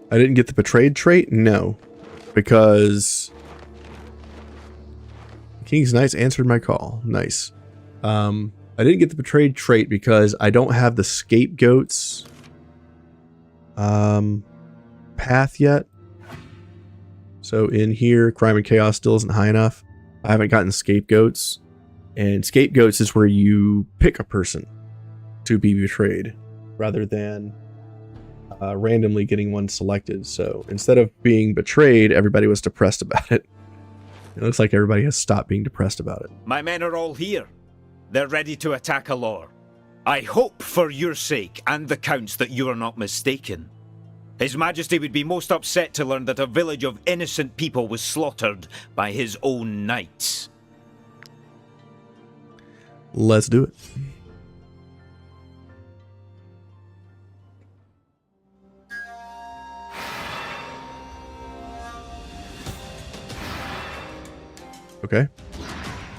I didn't get the betrayed trait? No. Because King's Knights answered my call. Nice. I didn't get the betrayed trait because I don't have the scapegoats path yet. So in here, crime and chaos still isn't high enough. I haven't gotten scapegoats. And scapegoats is where you pick a person to be betrayed rather than randomly getting one selected. So instead of being betrayed, everybody was depressed about it. It looks like everybody has stopped being depressed about it. My men are all here. They're ready to attack Alor. I hope for your sake and the Count's that you are not mistaken. His Majesty would be most upset to learn that a village of innocent people was slaughtered by his own knights. Let's do it. Okay.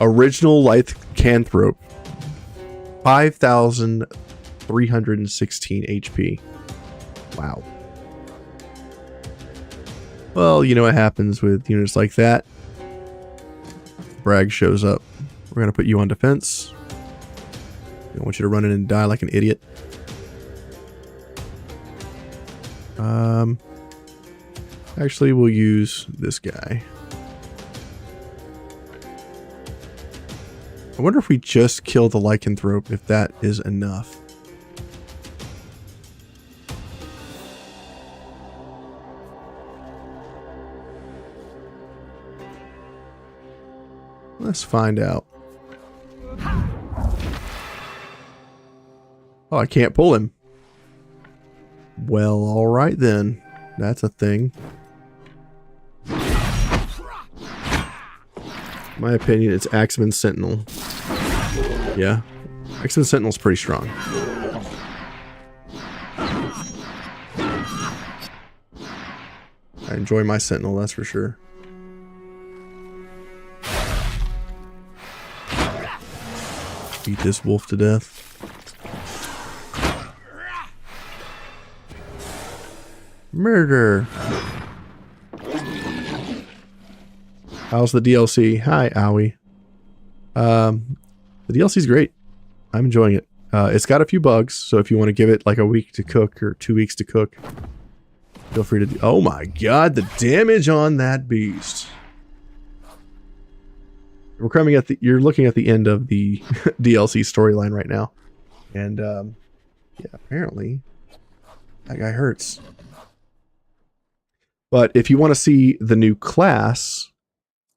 Original Lycanthrope. 5,316 HP. Wow. Well, you know what happens with units like that. Bragg shows up. We're going to put you on defense. I don't want you to run in and die like an idiot. Actually, we'll use this guy. I wonder if we just kill the Lycanthrope, if that is enough. Let's find out. Oh, I can't pull him. Well, alright then. That's a thing. My opinion, it's Axeman Sentinel. Yeah. Axeman Sentinel's pretty strong. I enjoy my Sentinel, that's for sure. Beat this wolf to death. Murder. How's the DLC? Hi, Owie. The DLC's great. I'm enjoying it. It's got a few bugs, so if you want to give it like a week to cook or 2 weeks to cook, feel free to do. Oh my god, the damage on that beast. We're coming at the, you're looking at the end of the DLC storyline right now. And yeah, apparently that guy hurts. But if you want to see the new class,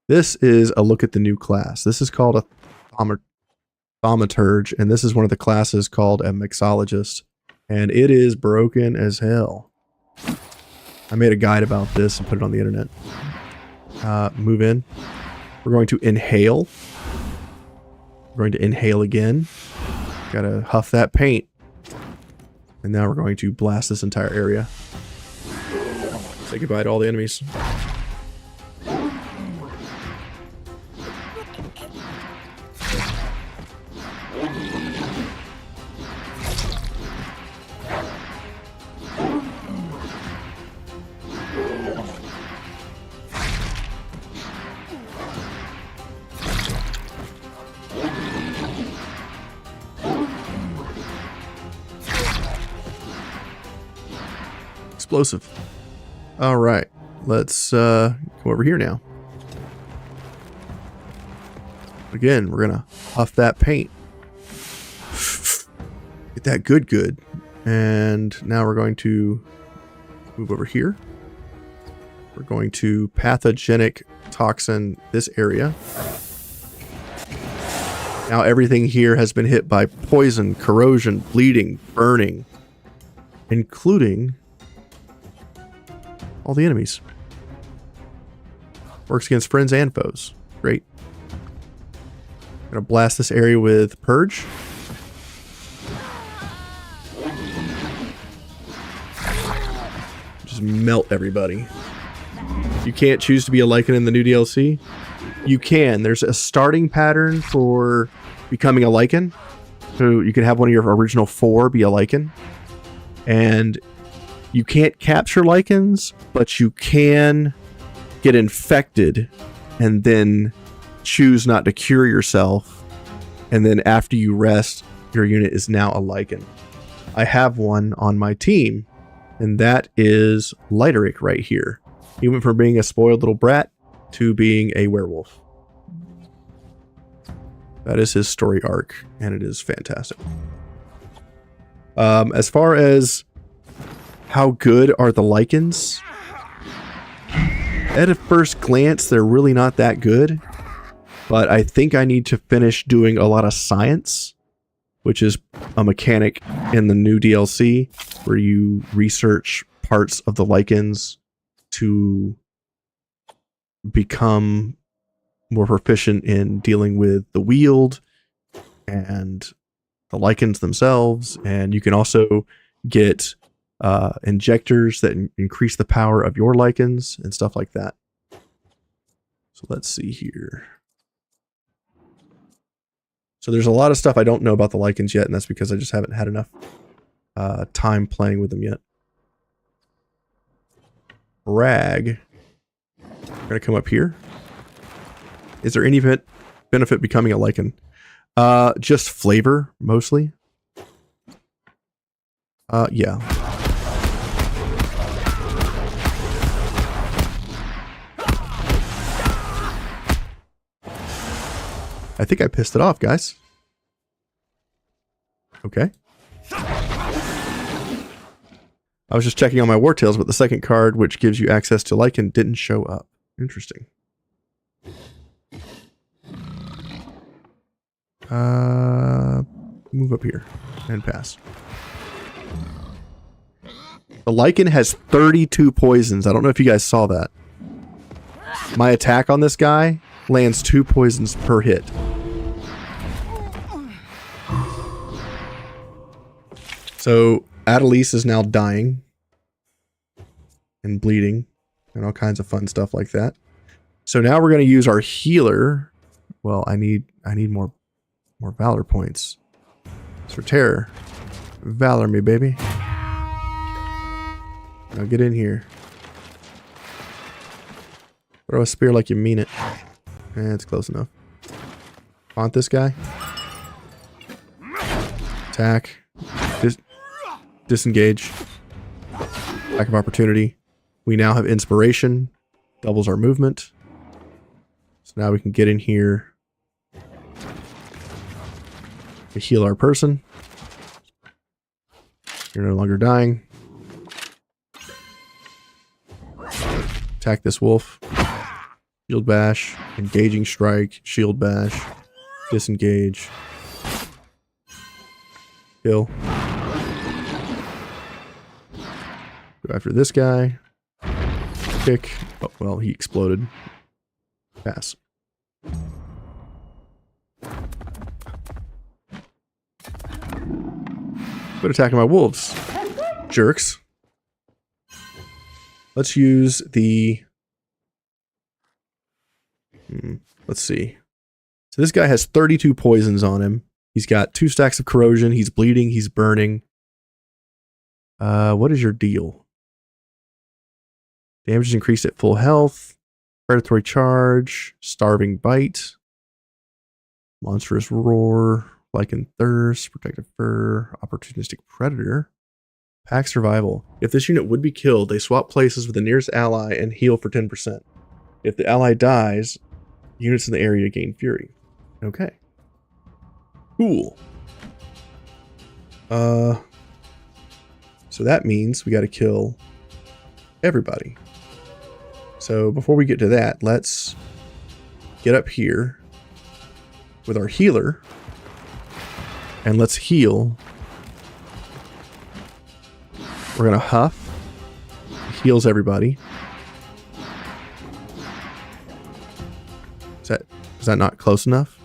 this is a look at the new class. This is called a thaumaturge, and this is one of the classes called a mixologist. And it is broken as hell. I made a guide about this and put it on the internet. Move in. We're going to inhale. We're going to inhale again. Gotta huff that paint. And now we're going to blast this entire area. Say goodbye to all the enemies. Explosive. All right, let's go over here now. Again, we're gonna huff that paint. Get that good. And now we're going to move over here. We're going to pathogenic toxin this area. Now everything here has been hit by poison, corrosion, bleeding, burning, including all the enemies. Works against friends and foes. Great. Gonna blast this area with Purge. Just melt everybody. You can't choose to be a Lycan in the new DLC. You can. There's a starting pattern for becoming a Lycan. So you can have one of your original 4 be a Lycan. And You can't capture Lycans, but you can get infected and then choose not to cure yourself. And then after you rest, your unit is now a Lycan. I have one on my team, and that is Lighterick right here. He went from being a spoiled little brat to being a werewolf. That is his story arc, and it is fantastic. As far as how good are the Lycans? At a first glance, they're really not that good. But I think I need to finish doing a lot of science, which is a mechanic in the new DLC where you research parts of the Lycans to become more proficient in dealing with the wield and the Lycans themselves. And you can also get injectors that increase the power of your Lycans and stuff like that. So let's see here. So there's a lot of stuff I don't know about the Lycans yet, and that's because I just haven't had enough time playing with them yet. Brag. We're going to come up here. Is there any benefit becoming a Lycan? Just flavor, mostly. Yeah. I think I pissed it off, guys. Okay. I was just checking on my Wartales, but the second card, which gives you access to Lycan, didn't show up. Interesting. Move up here and pass. The Lycan has 32 poisons. I don't know if you guys saw that. My attack on this guy lands 2 poisons per hit. So Adelise is now dying and bleeding and all kinds of fun stuff like that. So now we're going to use our healer. Well, I need more valor points. For terror. Valor me, baby. Now get in here. Throw a spear like you mean it. It's close enough. Haunt this guy. Attack. Disengage. Attack of opportunity. We now have inspiration. Doubles our movement. So now we can get in here to heal our person. You're no longer dying. Attack this wolf. Shield bash. Engaging strike. Shield bash. Disengage. Kill. Go after this guy. Kick. Oh, well, he exploded. Pass. Quit attacking my wolves. Jerks. Let's use the... let's see. So this guy has 32 poisons on him. He's got 2 stacks of corrosion. He's bleeding. He's burning. What is your deal? Damage is increased at full health. Predatory charge. Starving bite. Monstrous roar. Lycan thirst. Protective fur. Opportunistic predator. Pack survival. If this unit would be killed, they swap places with the nearest ally and heal for 10%. If the ally dies, units in the area gain fury. Okay. Cool. So that means we got to kill everybody. So before we get to that, let's get up here with our healer and let's heal. We're going to huff. Heals everybody. Is that not close enough?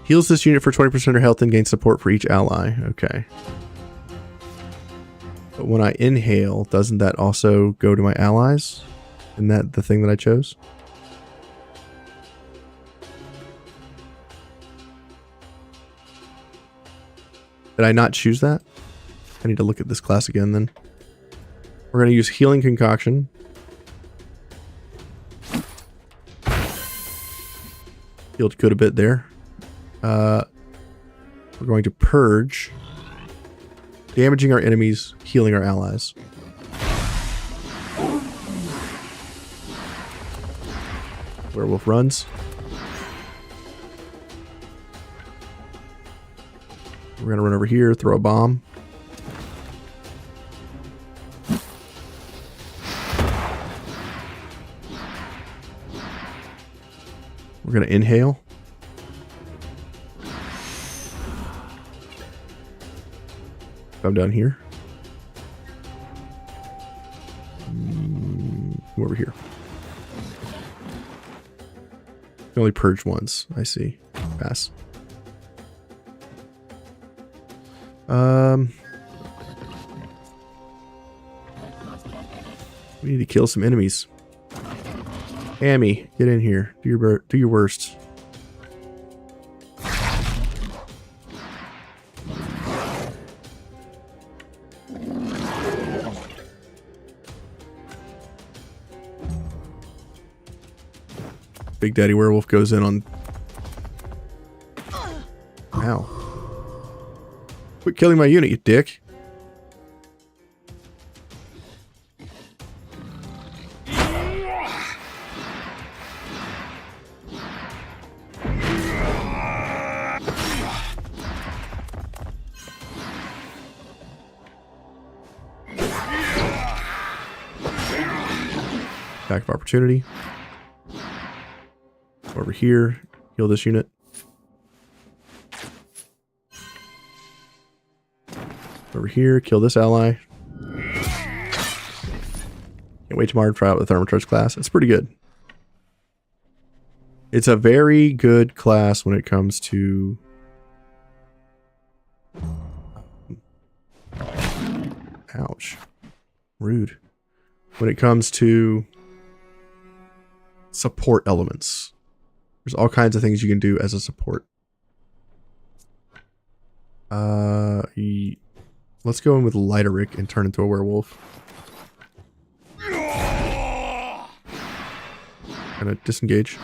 Heals this unit for 20% of health and gains support for each ally. Okay. But when I inhale, doesn't that also go to my allies? Isn't that the thing that I chose? Did I not choose that? I need to look at this class again then. We're going to use Healing Concoction. Healed good a bit there. We're going to Purge. Damaging our enemies, healing our allies. Werewolf runs. We're going to run over here, throw a bomb. We're going to inhale. Come down here. Come over here. You only purge once. I see. Pass. We need to kill some enemies. Amy, get in here. Do your worst. Big Daddy Werewolf goes in on... Ow. Quit killing my unit, you dick. Attack of opportunity. Over here, heal this unit. Over here, kill this ally. Can't wait tomorrow to try out the Thermocharge class. It's pretty good. It's a very good class when it comes to... Ouch. Rude. When it comes to support elements. There's all kinds of things you can do as a support. Let's go in with Lighterick and turn into a werewolf. Gonna disengage.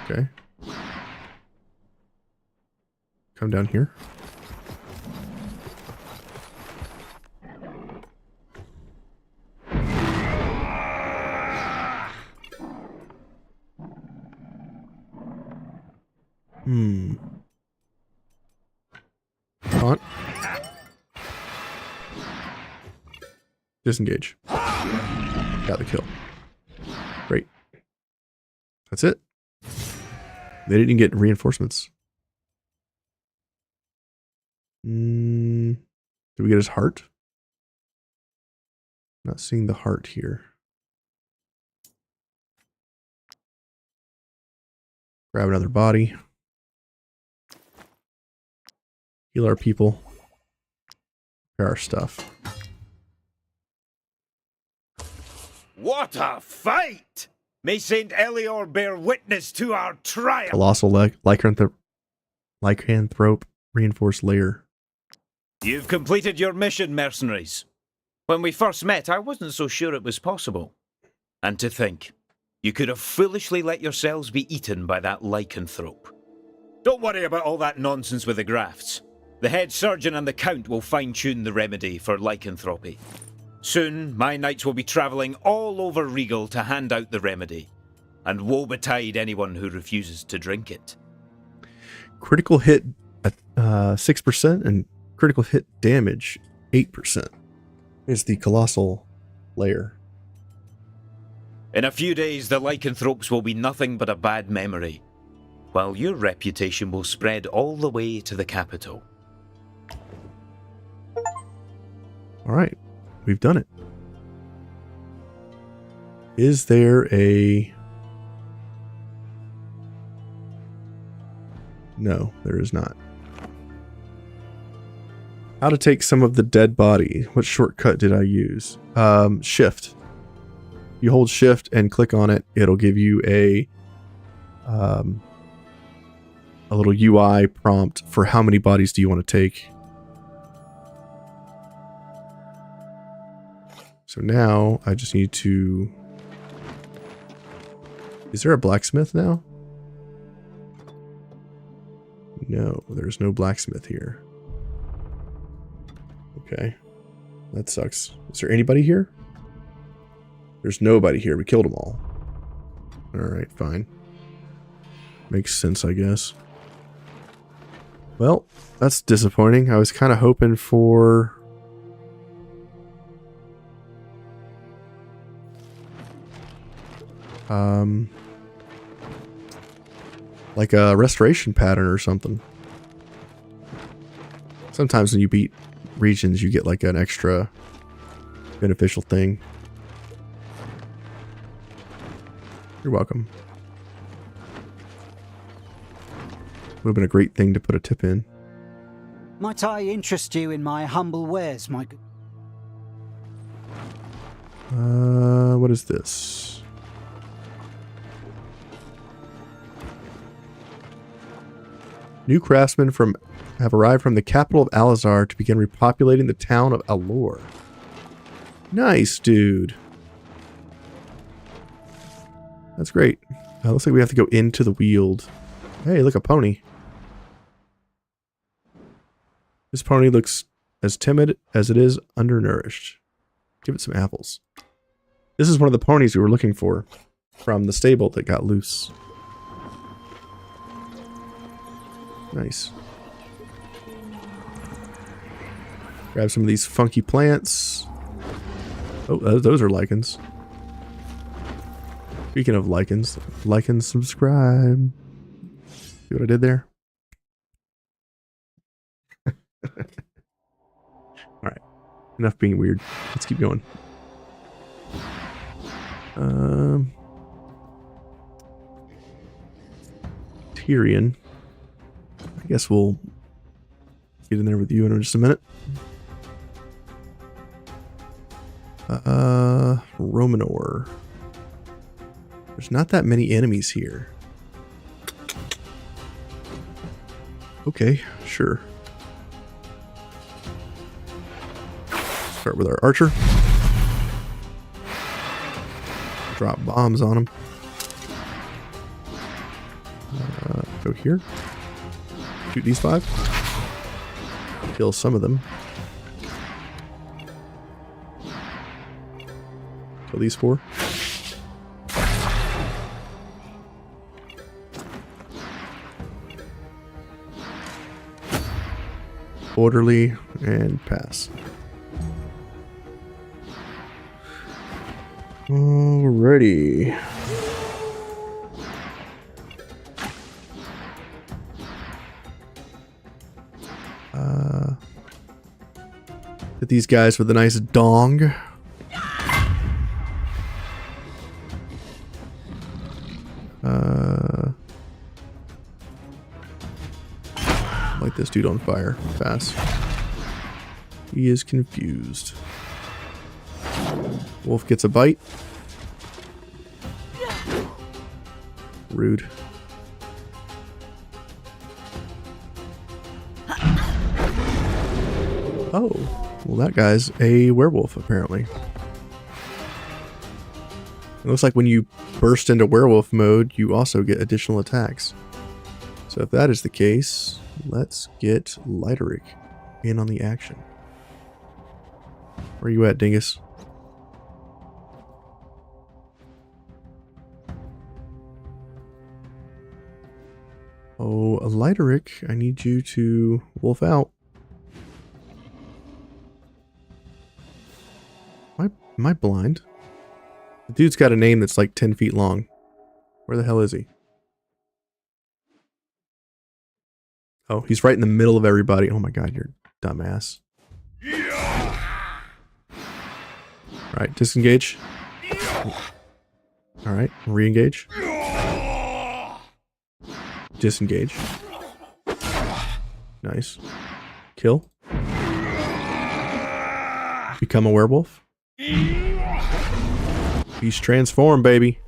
Okay. Come down here. Taunt. Disengage. Got the kill. Great. That's it. They didn't get reinforcements. Did we get his heart? Not seeing the heart here. Grab another body. Heal our people. Prepare our stuff. What a fight! May Saint Elior bear witness to our triumph! Colossal Lycanthrope reinforced layer. You've completed your mission, mercenaries. When we first met, I wasn't so sure it was possible. And to think, you could have foolishly let yourselves be eaten by that lycanthrope. Don't worry about all that nonsense with the grafts. The head surgeon and the count will fine-tune the remedy for lycanthropy. Soon, my knights will be travelling all over Rigel to hand out the remedy. And woe betide anyone who refuses to drink it. Critical hit at 6% and critical hit damage 8% is the colossal layer. In a few days, the lycanthropes will be nothing but a bad memory, while your reputation will spread all the way to the capital. All right, we've done it. Is there a... No, there is not. How to take some of the dead body. What shortcut did I use? Shift. You hold shift and click on it. It'll give you a a little UI prompt for how many bodies do you want to take. So now I just need to... Is there a blacksmith now? No, there's no blacksmith here. Okay. That sucks. Is there anybody here? There's nobody here. We killed them all. Alright, fine. Makes sense, I guess. Well, that's disappointing. I was kind of hoping for... like a restoration pattern or something. Sometimes when you beat regions, you get like an extra beneficial thing. You're welcome. Would have been a great thing to put a tip in. Might I interest you in my humble wares, my good... What is this? New craftsmen have arrived from the capital of Alizar to begin repopulating the town of Alor. Nice, dude. That's great. Looks like we have to go into the Weald. Hey, look, a pony. This pony looks as timid as it is undernourished. Give it some apples. This is one of the ponies we were looking for from the stable that got loose. Nice. Grab some of these funky plants. Oh, those are lichens. Speaking of lichens, like and subscribe. See what I did there? Alright. Enough being weird. Let's keep going. Tyrion. I guess we'll get in there with you in just a minute. Romanor. There's not that many enemies here. Okay, sure. Start with our archer. Drop bombs on him. Go here. Shoot these 5. Kill some of them. Kill these 4. Orderly and pass. Alrighty. Hit these guys with a nice dong. Light this dude on fire fast. He is confused. Wolf gets a bite. Rude. Oh, well that guy's a werewolf apparently. It looks like when you burst into werewolf mode, you also get additional attacks. So if that is the case, let's get Lyteric in on the action. Where are you at, dingus? Oh, Lyteric, I need you to wolf out. Am I blind? The dude's got a name that's like 10 feet long. Where the hell is he? Oh, he's right in the middle of everybody. Oh my god, you're a dumbass. Alright, disengage. Alright, re-engage. Disengage. Nice. Kill. Become a werewolf. He's transformed, baby.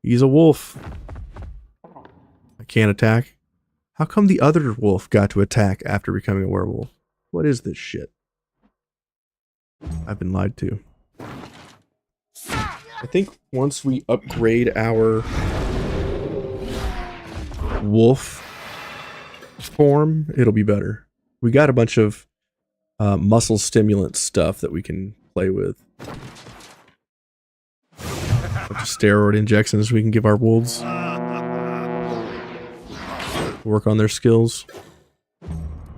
He's a wolf. I can't attack. How come the other wolf got to attack after becoming a werewolf? What is this shit? I've been lied to. I think once we upgrade our wolf form, it'll be better. We got a bunch of muscle stimulant stuff that we can play with. A bunch of steroid injections we can give our wolves. Work on their skills.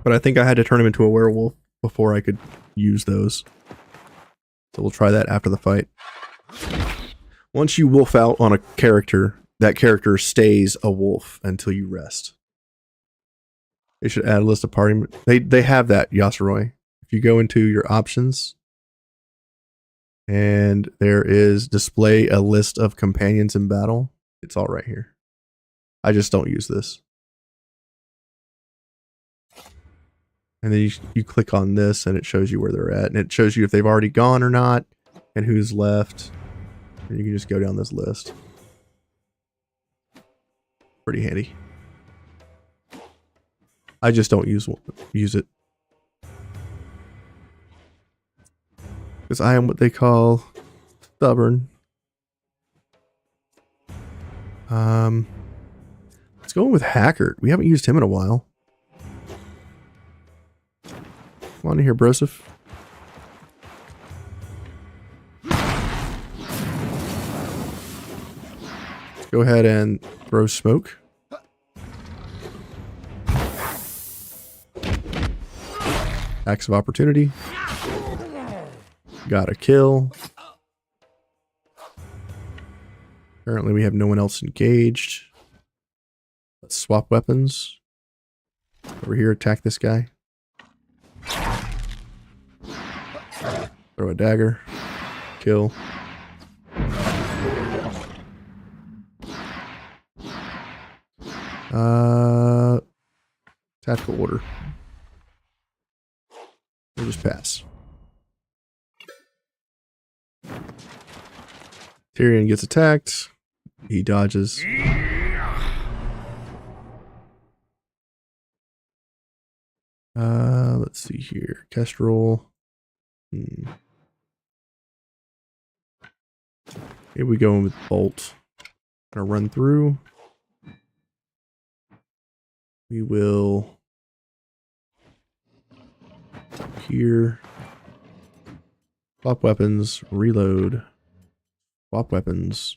But I think I had to turn him into a werewolf before I could use those. So we'll try that after the fight. Once you wolf out on a character, that character stays a wolf until you rest. They should add a list of party... They have that, Yasuroy. If you go into your options, and there is display a list of companions in battle, it's all right here. I just don't use this. And then you click on this and it shows you where they're at. And it shows you if they've already gone or not and who's left. And you can just go down this list. Pretty handy. I just don't use it. Because I am what they call stubborn. Let's go with Hackert. We haven't used him in a while. Come on in here, Broseph. Let's go ahead and throw smoke. Axe of opportunity. Got a kill. Apparently we have no one else engaged. Let's swap weapons. Over here, attack this guy. Throw a dagger. Kill. Tactical order. We'll just pass. Tyrion gets attacked. He dodges. Let's see here. Kestrel. Here we go with Bolt. Gonna run through. We will here. Swap weapons. Reload. Swap weapons.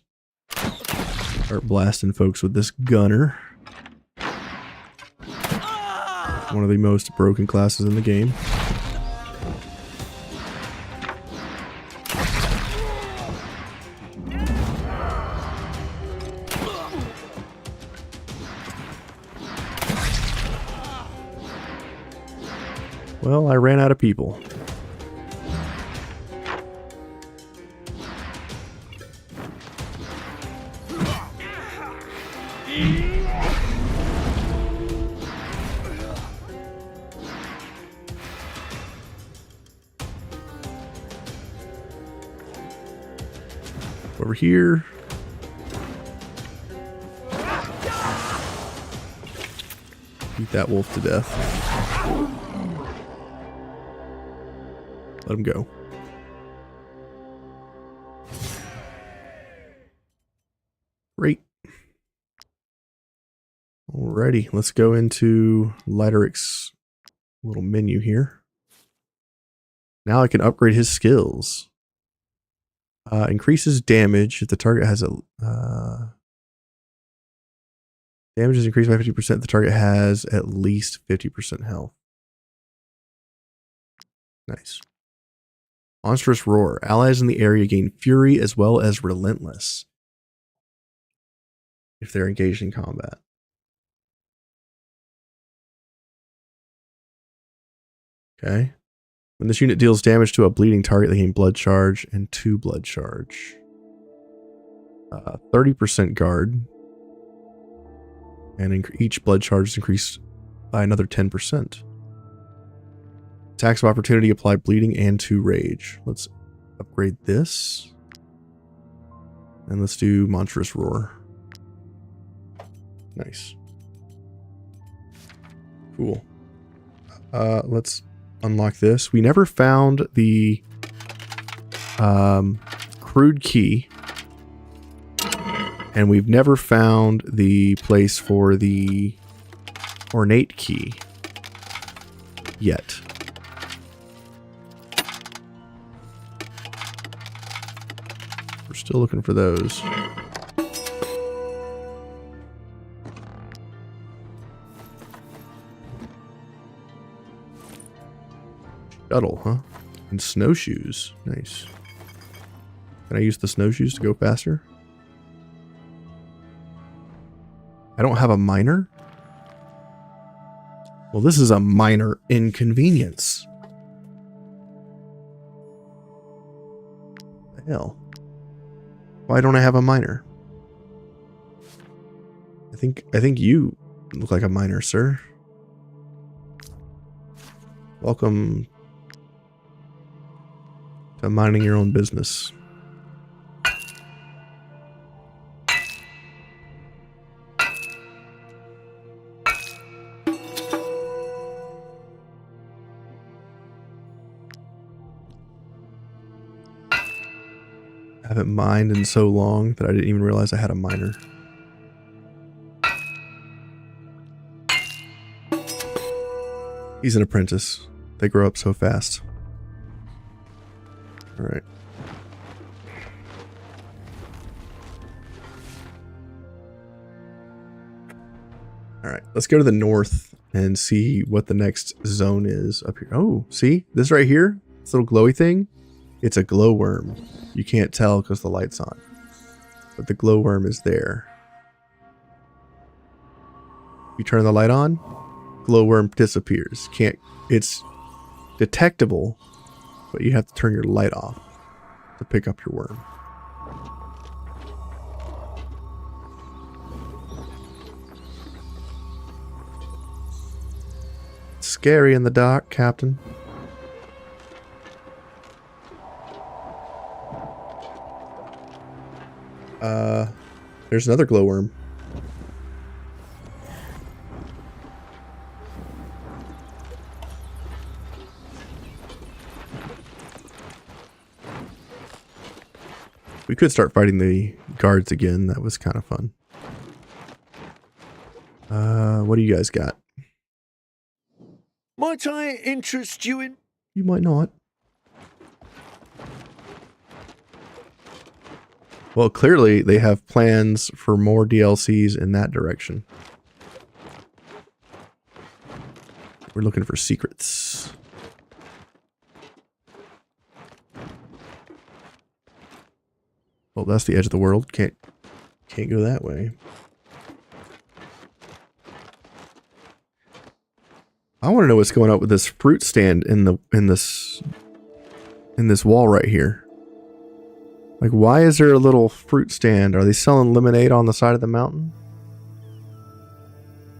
Start blasting folks with this gunner. One of the most broken classes in the game. Well, I ran out of people. Over here. Beat that wolf to death. Let him go. Great. Alrighty, let's go into Lideric's little menu here. Now I can upgrade his skills. Increases damage if the target has a... damage is increased by 50% if the target has at least 50% health. Nice. Monstrous Roar. Allies in the area gain fury as well as relentless if they're engaged in combat. Okay. When this unit deals damage to a bleeding target, they gain blood charge and 2 blood charge. 30% guard. And each blood charge is increased by another 10%. Attacks of opportunity apply bleeding and 2 rage. Let's upgrade this. And let's do Monstrous Roar. Nice. Cool. Let's unlock this. We never found the crude key. And we've never found the place for the ornate key yet. We're still looking for those. Shuttle, huh? And snowshoes. Nice. Can I use the snowshoes to go faster? I don't have a miner? Well, this is a minor inconvenience. What the hell? Why don't I have a miner? I think you look like a miner, sir. Welcome to minding your own business. I haven't mined in so long that I didn't even realize I had a miner. He's an apprentice. They grow up so fast. Alright. Alright, let's go to the north and see what the next zone is up here. Oh, see? This right here? This little glowy thing? It's a glowworm. You can't tell because the light's on. But the glowworm is there. You turn the light on, glowworm disappears. It's detectable, but you have to turn your light off to pick up your worm. It's scary in the dark, Captain. There's another glowworm. We could start fighting the guards again. That was kind of fun. What do you guys got? Might I interest you in... You might not. Well, clearly they have plans for more DLCs in that direction. We're looking for secrets. Well, that's the edge of the world. Can't go that way. I want to know what's going on with this fruit stand in this wall right here. Like, why is there a little fruit stand? Are they selling lemonade on the side of the mountain?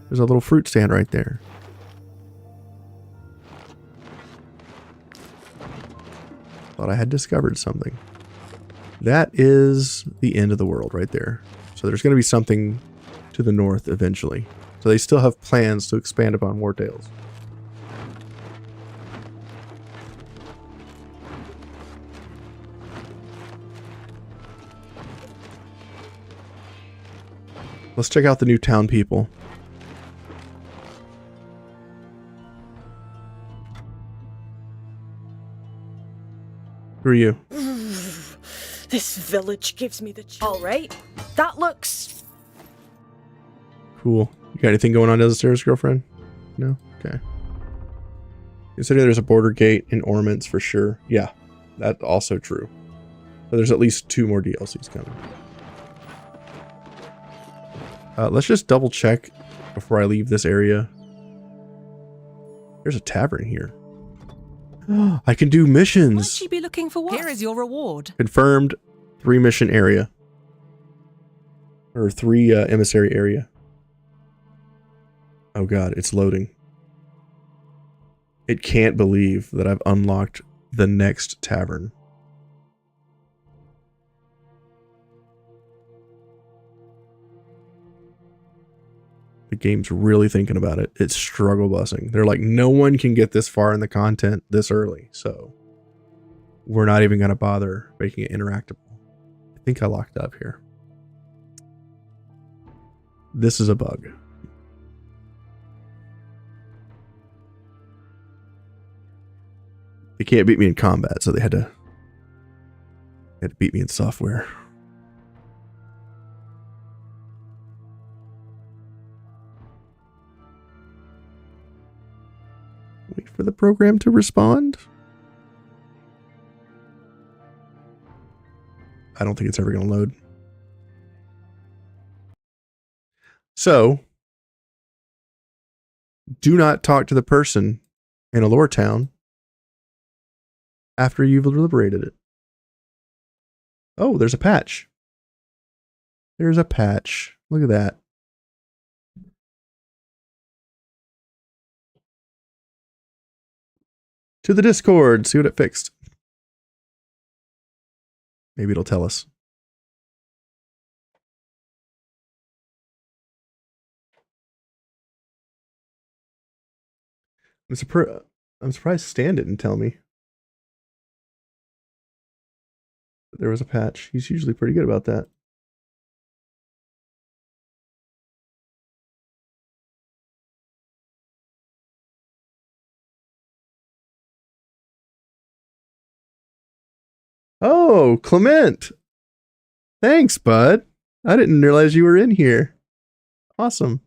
There's a little fruit stand right there. Thought I had discovered something. That is the end of the world right there. So there's going to be something to the north eventually. So they still have plans to expand upon Wartales. Let's check out the new town people. Who are you? This village gives me the chill. All right, that looks... Cool. You got anything going on downstairs, girlfriend? No? Okay. Consider there's a border gate in Orments for sure. Yeah, that's also true. But there's at least 2 more DLCs coming. Let's just double check before I leave this area. There's a tavern here. I can do missions. Might she be looking for what? Here is your reward. Confirmed 3 mission area. Or 3 emissary area. Oh god, it's loading. It can't believe that I've unlocked the next tavern. The game's really thinking about it. It's struggle busing. They're like, no one can get this far in the content this early, so we're not even going to bother making it interactable. I think I locked up here. This is a bug. They can't beat me in combat, so they had to beat me in software. Wait for the program to respond. I don't think it's ever going to load. So, do not talk to the person in Alor Town after you've liberated it. Oh, there's a patch. There's a patch. Look at that. To the Discord, see what it fixed. Maybe it'll tell us. I'm surprised Stan didn't tell me that there was a patch. He's usually pretty good about that. Oh, Clement. Thanks, bud. I didn't realize you were in here. Awesome.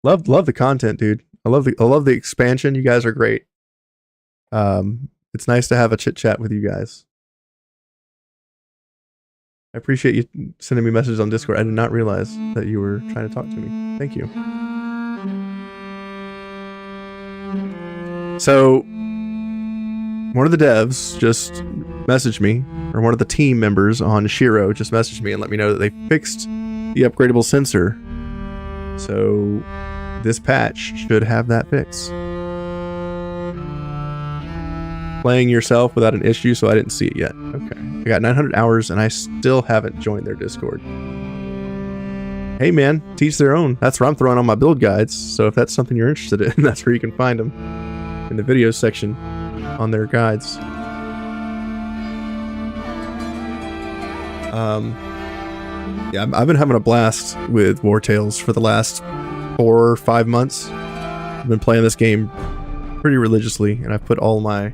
Love the content, dude. I love the expansion. You guys are great. It's nice to have a chit chat with you guys. I appreciate you sending me messages on Discord. I did not realize that you were trying to talk to me. Thank you. So, one of the devs just messaged me, or one of the team members on Shiro just messaged me and let me know that they fixed the upgradable sensor. So, this patch should have that fix. Playing yourself without an issue, so I didn't see it yet. Okay. I got 900 hours and I still haven't joined their Discord. Hey man, teach their own. That's where I'm throwing on my build guides. So if that's something you're interested in, that's where you can find them. In the video section on their guides. Yeah, I've been having a blast with Wartales for the last 4 or 5 months. I've been playing this game pretty religiously, and I've put all my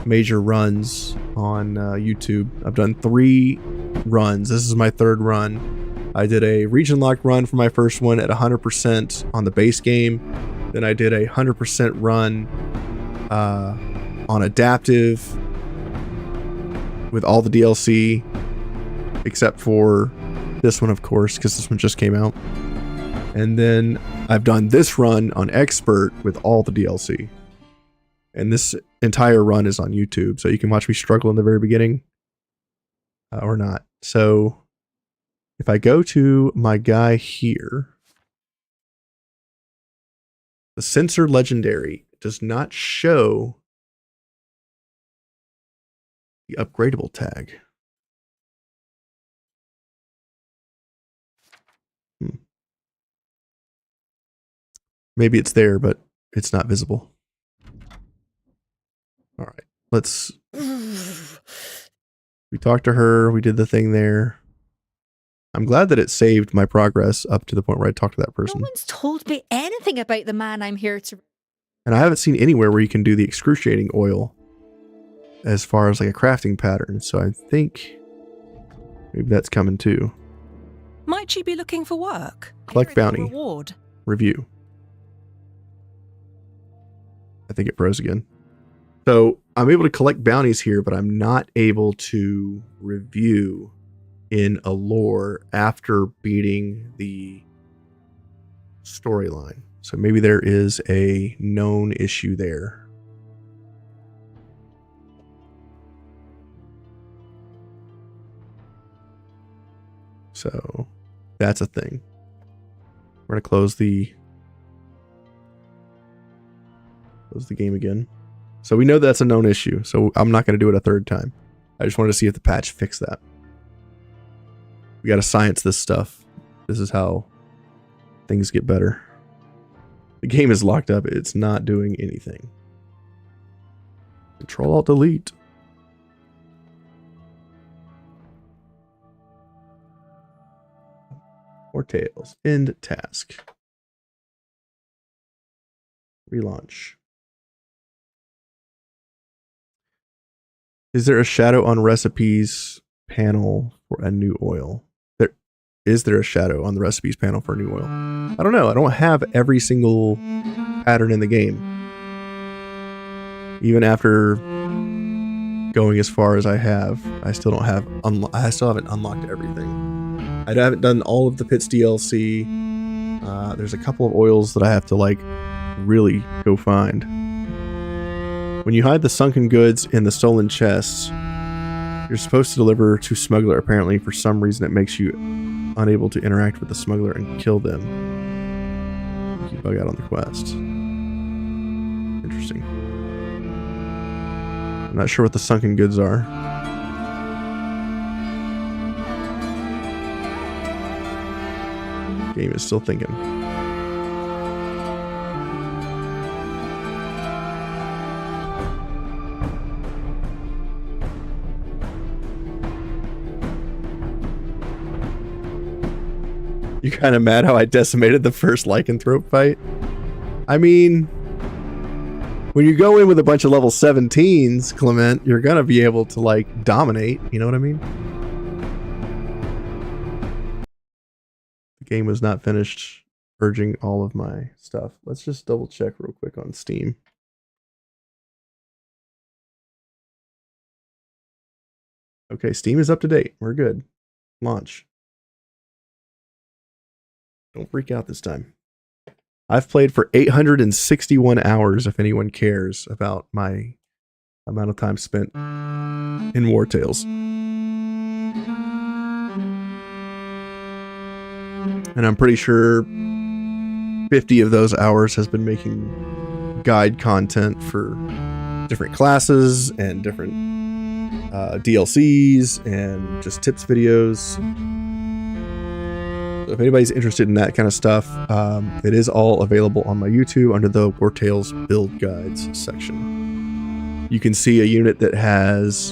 major runs on YouTube. I've done 3 runs. This is my 3rd run. I did a region lock run for my first one at 100% on the base game. Then I did a 100% run on adaptive with all the DLC, except for this one, of course, because this one just came out. And then I've done this run on expert with all the DLC. And this entire run is on YouTube, so you can watch me struggle in the very beginning or not. So if I go to my guy here, the sensor legendary does not show the upgradable tag. Maybe it's there, but it's not visible. All right, let's... We talked to her, we did the thing there. I'm glad that it saved my progress up to the point where I talked to that person. No one's told me anything about the man I'm here to... And I haven't seen anywhere where you can do the excruciating oil as far as like a crafting pattern, so I think maybe that's coming too. Might she be looking for work? Collect bounty. Reward. Review. I think it froze again. So I'm able to collect bounties here, but I'm not able to review in Alor after beating the storyline. So maybe there is a known issue there. So that's a thing. We're going to close the game again. So we know that's a known issue, so I'm not going to do it a 3rd time. I just wanted to see if the patch fixed that. We got to science this stuff. This is how things get better. The game is locked up. It's not doing anything. Control-Alt-Delete. Wartales. End task. Relaunch. Is there a shadow on recipes panel for a new oil? Is there a shadow on the recipes panel for a new oil? I don't know. I don't have every single pattern in the game. Even after going as far as I have, I still don't have. I still haven't unlocked everything. I haven't done all of the Pits DLC. There's a couple of oils that I have to like really go find. When you hide the sunken goods in the stolen chests, you're supposed to deliver to smuggler. Apparently, for some reason, it makes you unable to interact with the smuggler and kill them. You bug out on the quest. Interesting. I'm not sure what the sunken goods are. Game is still thinking. You kind of mad how I decimated the first lycanthrope fight? I mean, when you go in with a bunch of level 17s, Clement, you're gonna be able to like dominate, you know what I mean? The game was not finished purging all of my stuff. Let's just double check real quick on Steam. Okay, Steam is up to date. We're good. Launch. Don't freak out this time. I've played for 861 hours, if anyone cares about my amount of time spent in Wartales. And I'm pretty sure 50 of those hours has been making guide content for different classes and different DLCs and just tips videos. So if anybody's interested in that kind of stuff, it is all available on my YouTube under the Wartales build guides section. You can see a unit that has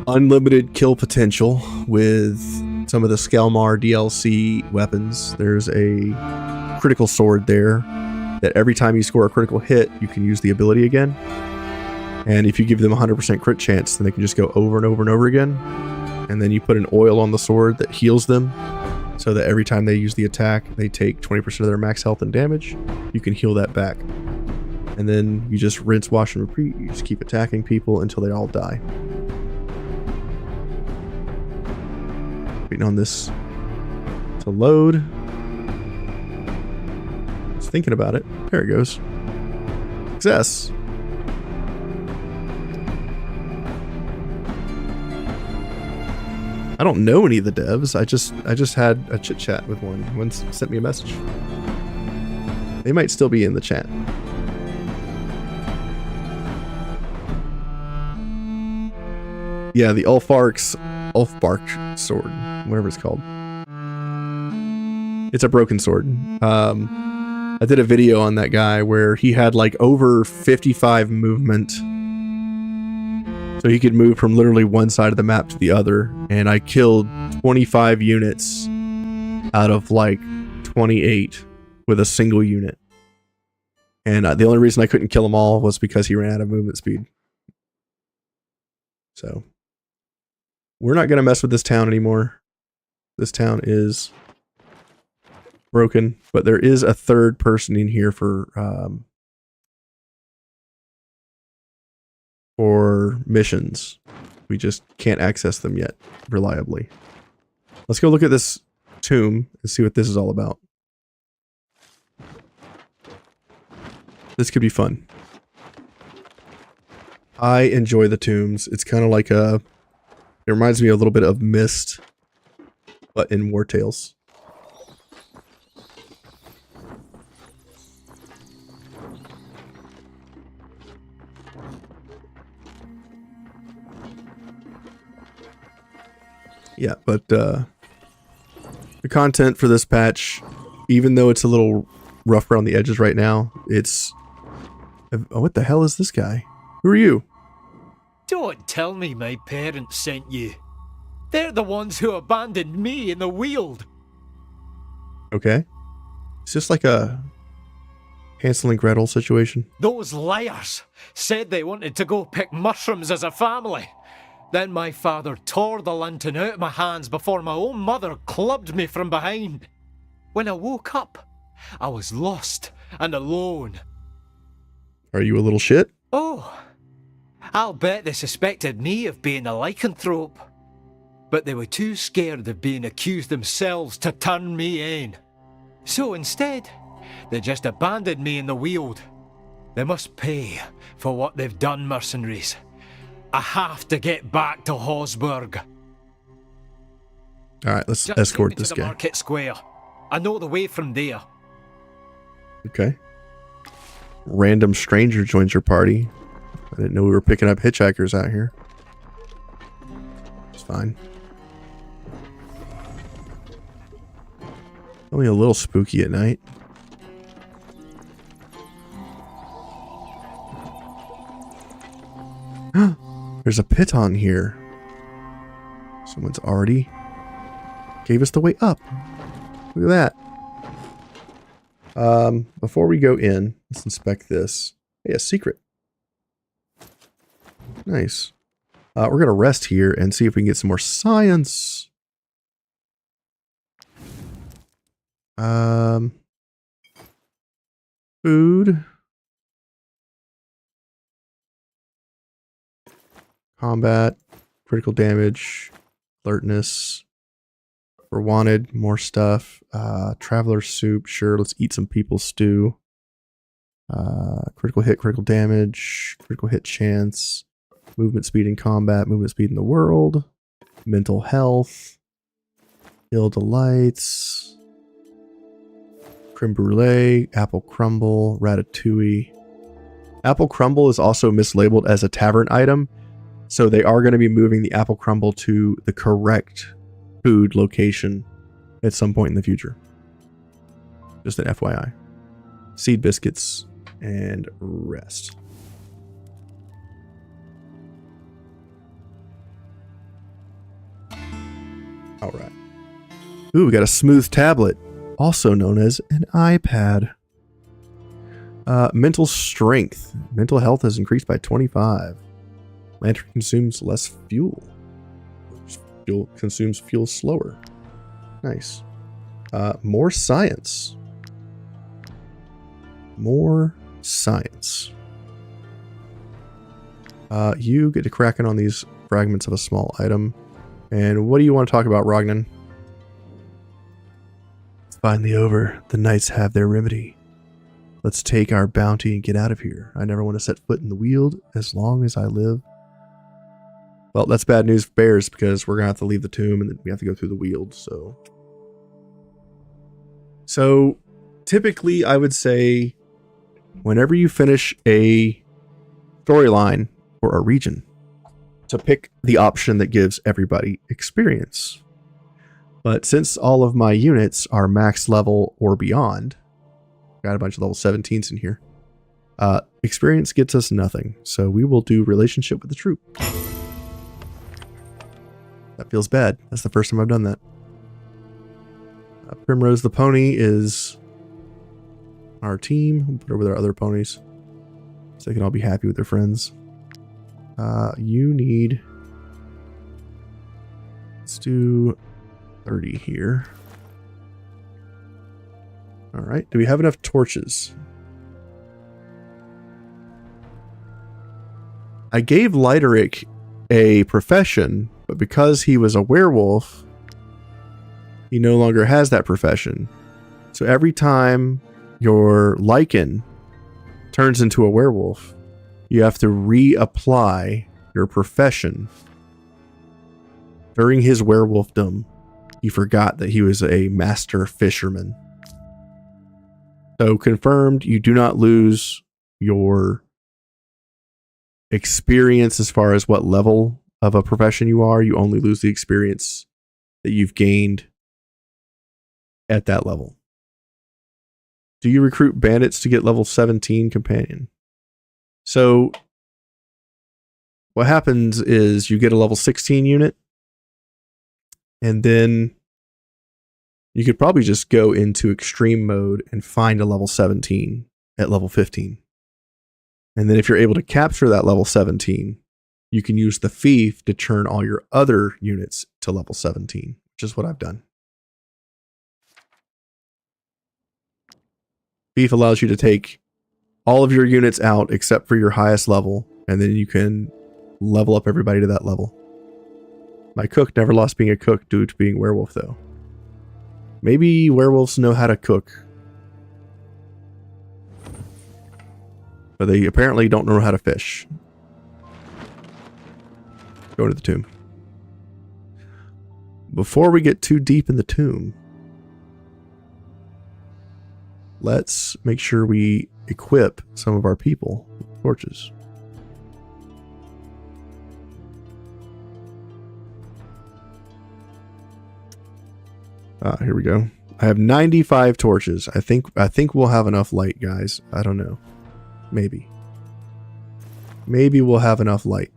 unlimited kill potential with some of the Skelmar DLC weapons. There's a critical sword there that every time you score a critical hit, you can use the ability again. And if you give them a 100% crit chance, then they can just go over and over and over again. And then you put an oil on the sword that heals them, so that every time they use the attack, they take 20% of their max health and damage. You can heal that back. And then you just rinse, wash, and repeat. You just keep attacking people until they all die. Waiting on this to load. Just thinking about it. There it goes. Success. I don't know any of the devs. I just had a chit chat with one. One sent me a message. They might still be in the chat. Yeah, the Ulfbark sword, whatever it's called. It's a broken sword. I did a video on that guy where he had like over 55 movement. So he could move from literally one side of the map to the other. And I killed 25 units out of like 28 with a single unit. And the only reason I couldn't kill them all was because he ran out of movement speed. So we're not going to mess with this town anymore. This town is broken, but there is a third person in here for missions. We just can't access them yet reliably. Let's go look at this tomb and see what this is all about. This could be fun. I enjoy the tombs. It's kind of like it reminds me a little bit of Myst, but in Wartales. Yeah, but The content for this patch, even though it's a little rough around the edges right now, it's... Oh, what the hell is this guy? Who are you? Don't tell me my parents sent you. They're the ones who abandoned me in the Weald. Okay. It's just like a Hansel and Gretel situation. Those liars said they wanted to go pick mushrooms as a family. Then my father tore the lantern out of my hands before my own mother clubbed me from behind. When I woke up, I was lost and alone. Are you a little shit? Oh, I'll bet they suspected me of being a lycanthrope. But they were too scared of being accused themselves to turn me in. So instead, they just abandoned me in the Weald. They must pay for what they've done, mercenaries. I have to get back to Hosburg. Alright, let's Just escort take me this to the guy. Market Square. I know the way from there. Okay. Random stranger joins your party. I didn't know we were picking up hitchhikers out here. It's fine. Only a little spooky at night. There's a pit on here. Someone's already gave us the way up. Look at that. Before we go in, let's inspect this. Hey, a secret. Nice. We're going to rest here and see if we can get some more science. Food. Combat. Critical damage. Alertness. We're wanted. More stuff. Traveler soup. Sure, let's eat some people's stew. Critical hit, critical damage. Critical hit chance. Movement speed in combat. Movement speed in the world. Mental health. Ill delights. Creme brulee, apple crumble, ratatouille. Apple crumble is also mislabeled as a tavern item, so they are going to be moving the apple crumble to the correct food location at some point in the future. Just an FYI. Seed biscuits and rest. All right. Ooh, we got a smooth tablet, also known as an iPad. Mental strength. Mental health has increased by 25. Lantern consumes less fuel. Consumes fuel slower. Nice. More science. More science. You get to cracking on these fragments of a small item. And what do you want to talk about, Rognan? It's finally over. The knights have their remedy. Let's take our bounty and get out of here. I never want to set foot in the Weald as long as I live. Well, that's bad news for bears because we're going to have to leave the tomb and then we have to go through the Weald, So typically I would say whenever you finish a storyline or a region, to pick the option that gives everybody experience. But since all of my units are max level or beyond, got a bunch of level 17s in here, experience gets us nothing. So we will do relationship with the troop. That feels bad. That's the first time I've done that. Primrose the pony is our team. We'll put over their other ponies so they can all be happy with their friends. You need... Let's do 30 here. Alright, do we have enough torches? I gave Lideric a profession, but because he was a werewolf, he no longer has that profession. So every time your Lycan turns into a werewolf, you have to reapply your profession. During his werewolfdom, he forgot that he was a master fisherman. So confirmed, you do not lose your experience as far as what level of a profession you are. You only lose the experience that you've gained at that level. Do you recruit bandits to get level 17 companion? So what happens is you get a level 16 unit, and then you could probably just go into extreme mode and find a level 17 at level 15. And then if you're able to capture that level 17, you can use the fief to turn all your other units to level 17, which is what I've done. Fief allows you to take all of your units out except for your highest level, and then you can level up everybody to that level. My cook never lost being a cook due to being werewolf, though. Maybe werewolves know how to cook, but they apparently don't know how to fish. Go to the tomb. Before we get too deep in the tomb, let's make sure we equip some of our people with torches. Here we go. I have 95 torches. I think we'll have enough light, guys. I don't know. Maybe. Maybe we'll have enough light.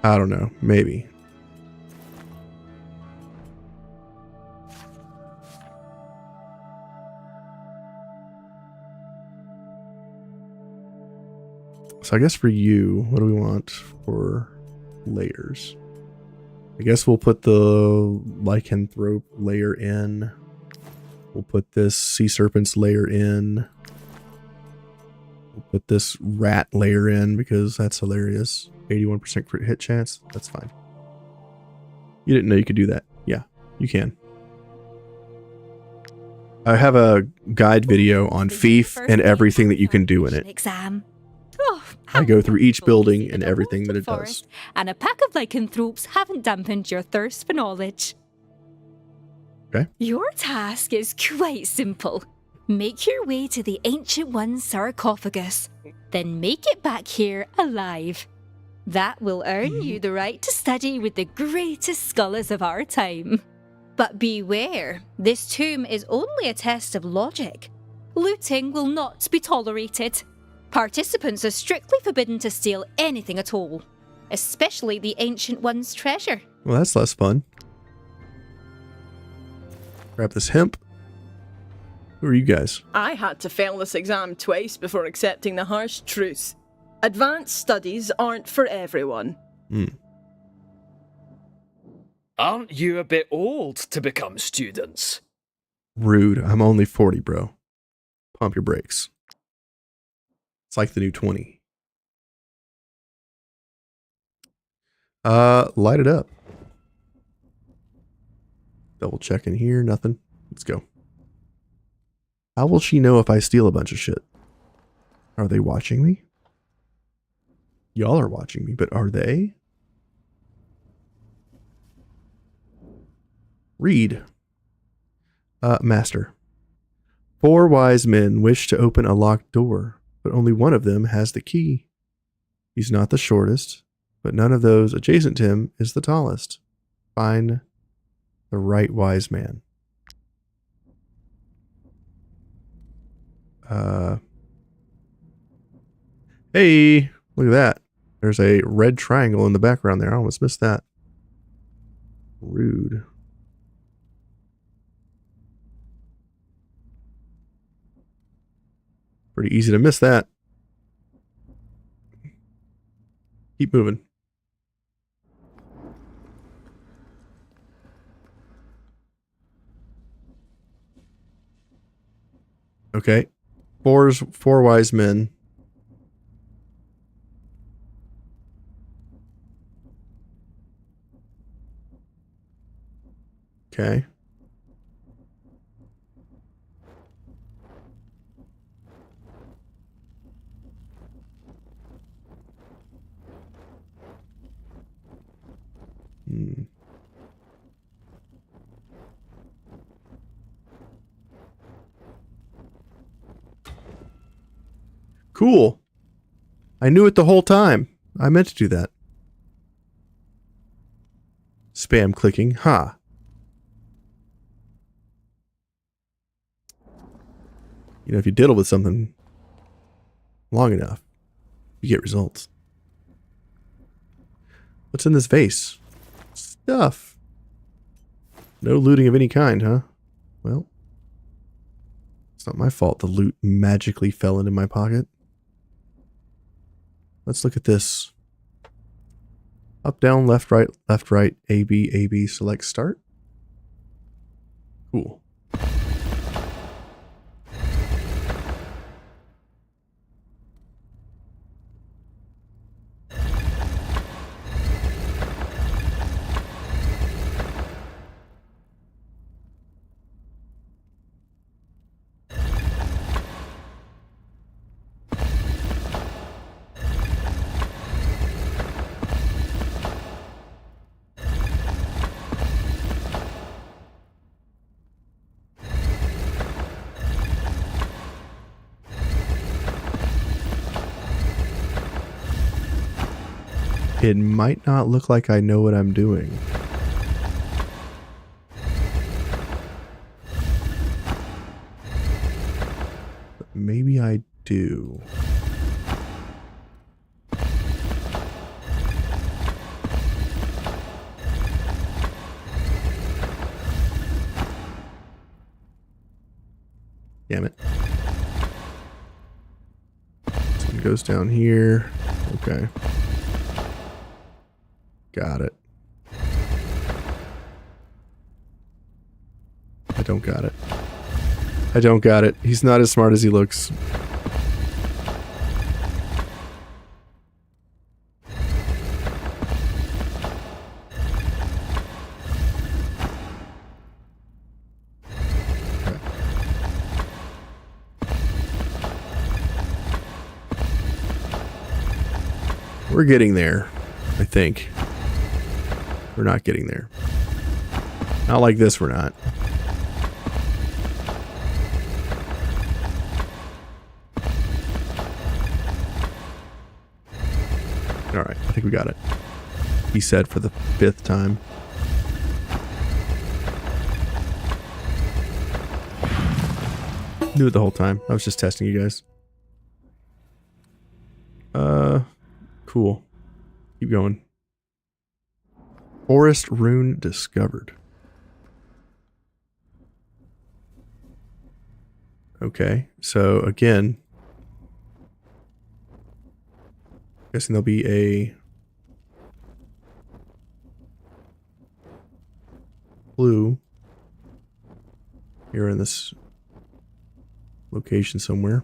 I don't know. Maybe. So I guess for you, what do we want for layers? I guess we'll put the lycanthrope layer in. We'll put this sea serpents layer in. We'll put this rat layer in because that's hilarious. 81% crit hit chance. That's fine. You didn't know you could do that. Yeah, you can. I have a guide video on Fief and everything that you can do in it. Exam. I go through each building and everything that it does. And a pack of lycanthropes haven't dampened your thirst for knowledge. Okay. Your task is quite simple. Make your way to the Ancient One's sarcophagus, then make it back here alive. That will earn you the right to study with the greatest scholars of our time. But beware, this tomb is only a test of logic. Looting will not be tolerated. Participants are strictly forbidden to steal anything at all, especially the Ancient One's treasure. Well, that's less fun. Grab this hemp. Who are you guys? I had to fail this exam twice before accepting the harsh truth. Advanced studies aren't for everyone. Aren't you a bit old to become students? Rude. I'm only 40, bro. Pump your brakes. It's like the new 20. Light it up. Double check in here. Nothing. Let's go. How will she know if I steal a bunch of shit? Are they watching me? Y'all are watching me, but are they? Read. Master. 4 wise men wish to open a locked door, but only one of them has the key. He's not the shortest, but none of those adjacent to him is the tallest. Find the right wise man. Hey, look at that. There's a red triangle in the background there. I almost missed that. Rude. Pretty easy to miss that. Keep moving. Okay. 4 wise men. Okay. Cool. I knew it the whole time. I meant to do that. Spam clicking. Ha. You know, if you diddle with something long enough, you get results. What's in this vase? Stuff. No looting of any kind, huh? Well, it's not my fault the loot magically fell into my pocket. Let's look at this. Up, down, left, right, A, B, select, start. Cool. It might not look like I know what I'm doing. But maybe I do. Damn it. This one goes down here. Okay. Got it. I don't got it. I don't got it. He's not as smart as he looks. Okay. We're getting there, I think. We're not getting there. Not like this, we're not. Alright, I think we got it. He said for the 5th time. Knew it the whole time. I was just testing you guys. Cool. Keep going. Forest rune discovered. Okay, so again, guessing there'll be a clue here in this location somewhere.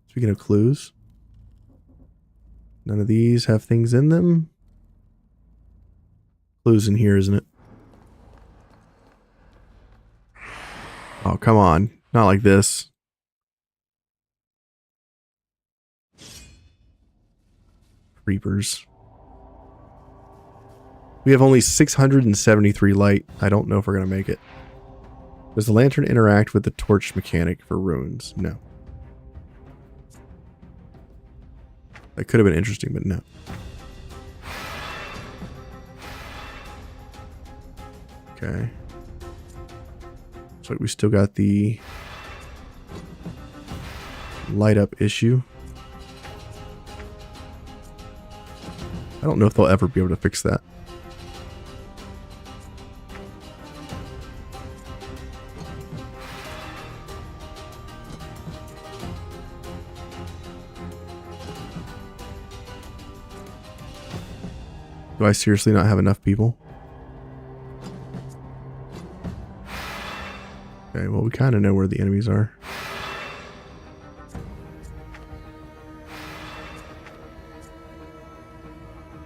Speaking of clues, none of these have things in them. Clues in here, isn't it? Oh, come on. Not like this. Creepers. We have only 673 light. I don't know if we're going to make it. Does the lantern interact with the torch mechanic for runes? No. That could have been interesting, but no. Okay. Looks like we still got the light up issue. I don't know if they'll ever be able to fix that. Do I seriously not have enough people? Okay, well, we kind of know where the enemies are.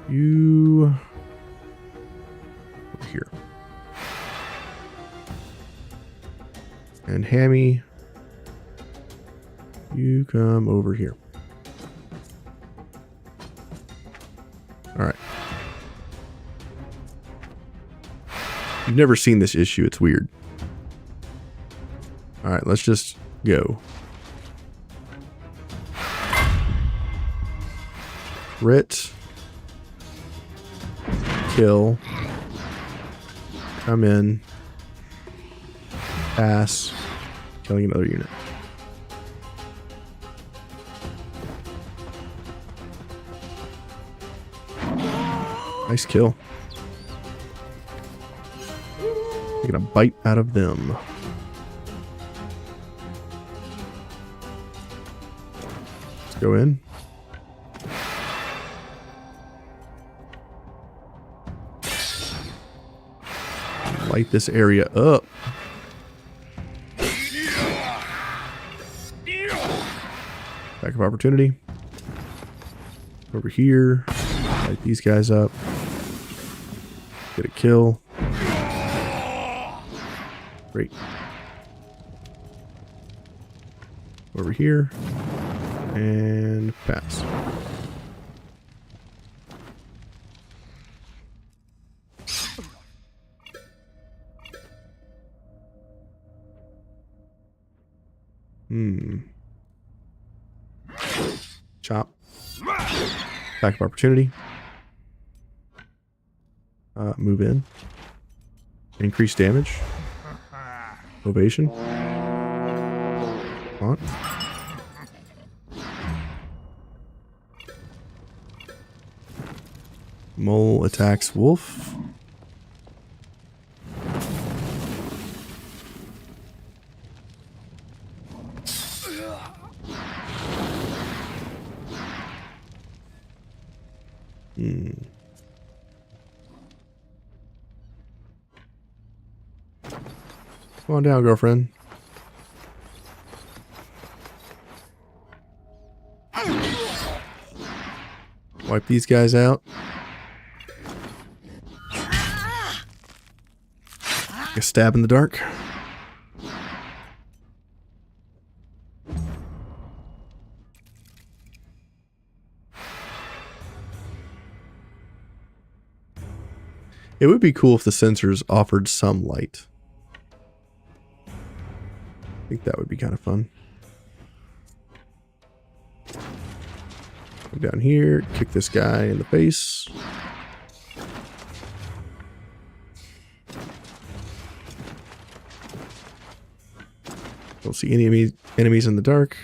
You... over here. And Hammy, you come over here. Alright. You've never seen this issue, it's weird. Alright, let's just go. Crit. Kill. Come in. Pass. Killing another unit. Nice kill. Taking a bite out of them. Let's go in. Light this area up. Back of opportunity. Over here. Light these guys up. Get a kill. Great. Over here. And pass. Chop. Attack of opportunity. Move in. Increase damage. Ovation. Taunt. Mole attacks wolf. Come on down, girlfriend. Wipe these guys out. A stab in the dark. It would be cool if the sensors offered some light. I think that would be kind of fun. Go down here, kick this guy in the face. Don't see any enemies in the dark.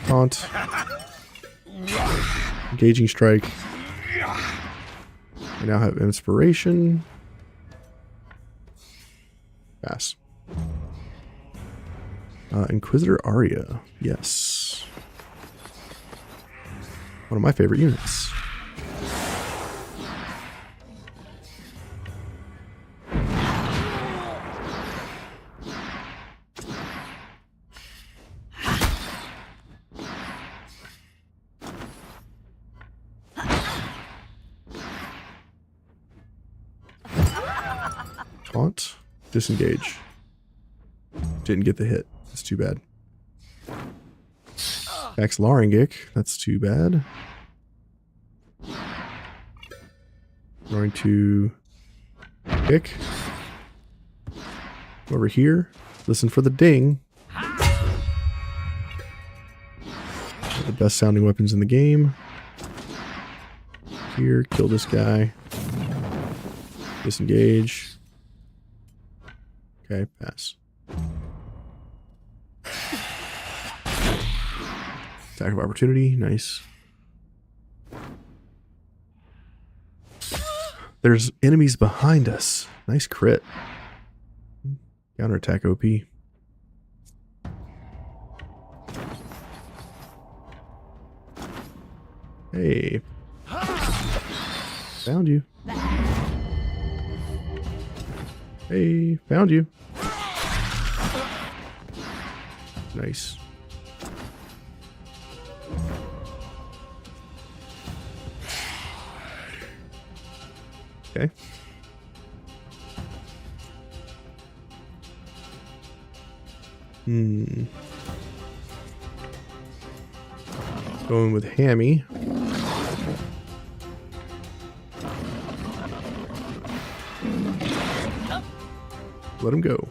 Taunt. Engaging strike. I now have inspiration. Pass. Inquisitor Aria. Yes. One of my favorite units. Taunt. Disengage. Didn't get the hit. That's too bad. Pax Laringic. That's too bad. Going to pick. Over here. Listen for the ding. The best sounding weapons in the game. Here. Kill this guy. Disengage. Okay, pass. Attack of opportunity, nice. There's enemies behind us. Nice crit. Counterattack OP. Hey. Found you. Hey, found you. Nice. Okay. Going with Hammy. Let him go.